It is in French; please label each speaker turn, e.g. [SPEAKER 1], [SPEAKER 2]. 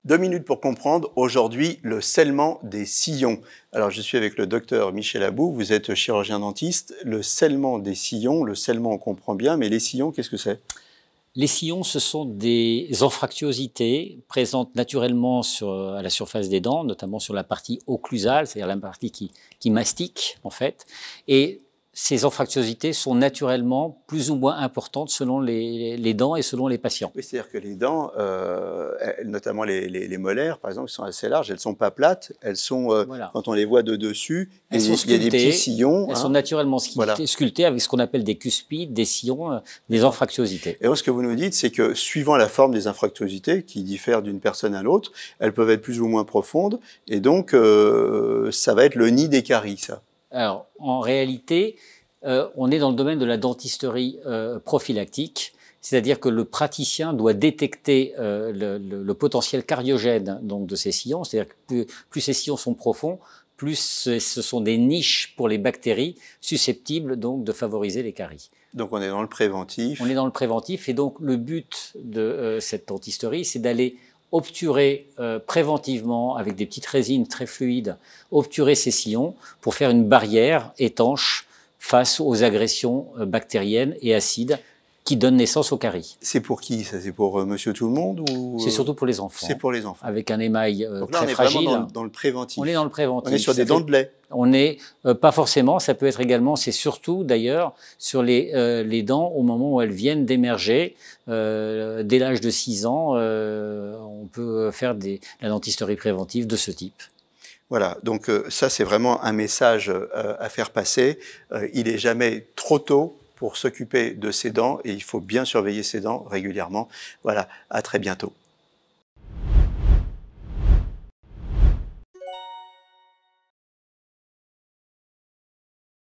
[SPEAKER 1] 2 minutes pour comprendre, aujourd'hui, le scellement des sillons. Alors, je suis avec le docteur Michel Abou, vous êtes chirurgien dentiste. Le scellement des sillons, le scellement on comprend bien, mais les sillons, qu'est-ce que c'est?
[SPEAKER 2] Les sillons, ce sont des anfractuosités présentes naturellement à la surface des dents, notamment sur la partie occlusale, c'est-à-dire la partie qui mastique, en fait. Et ces anfractuosités sont naturellement plus ou moins importantes selon les dents et selon les patients.
[SPEAKER 1] Oui, c'est-à-dire que les dents, notamment les molaires, par exemple, sont assez larges, elles ne sont pas plates, elles sont,
[SPEAKER 2] Voilà.
[SPEAKER 1] quand on les voit de dessus,
[SPEAKER 2] Elles sont
[SPEAKER 1] il y a des petits
[SPEAKER 2] sculptées,
[SPEAKER 1] sillons.
[SPEAKER 2] elles sont naturellement sculptées avec ce qu'on appelle des cuspides, des sillons, des anfractuosités.
[SPEAKER 1] Et donc, ce que vous nous dites, c'est que suivant la forme des anfractuosités, qui diffèrent d'une personne à l'autre, elles peuvent être plus ou moins profondes, et donc ça va être le nid des caries, ça.
[SPEAKER 2] Alors, en réalité, on est dans le domaine de la dentisterie prophylactique, c'est-à-dire que le praticien doit détecter le potentiel cariogène donc, de ces sillons, c'est-à-dire que plus ces sillons sont profonds, plus ce sont des niches pour les bactéries susceptibles donc de favoriser les caries.
[SPEAKER 1] Donc on est dans le préventif.
[SPEAKER 2] On est dans le préventif et donc le but de cette dentisterie, c'est d'aller obturer préventivement avec des petites résines très fluides, obturer ces sillons pour faire une barrière étanche face aux agressions bactériennes et acides qui donnent naissance aux caries.
[SPEAKER 1] C'est pour qui ça? C'est pour monsieur tout le monde ou...
[SPEAKER 2] C'est surtout pour les enfants.
[SPEAKER 1] C'est pour les enfants.
[SPEAKER 2] Avec un émail
[SPEAKER 1] donc là,
[SPEAKER 2] très
[SPEAKER 1] on est
[SPEAKER 2] fragile.
[SPEAKER 1] vraiment dans le préventif.
[SPEAKER 2] On est dans le préventif.
[SPEAKER 1] On est sur des dents de lait.
[SPEAKER 2] On n'est pas forcément, ça peut être également, c'est surtout d'ailleurs sur les dents au moment où elles viennent d'émerger. Dès l'âge de 6 ans, on peut faire la dentisterie préventive de ce type.
[SPEAKER 1] Voilà, donc ça c'est vraiment un message à faire passer. Il n'est jamais trop tôt pour s'occuper de ses dents et il faut bien surveiller ses dents régulièrement. Voilà, à très bientôt.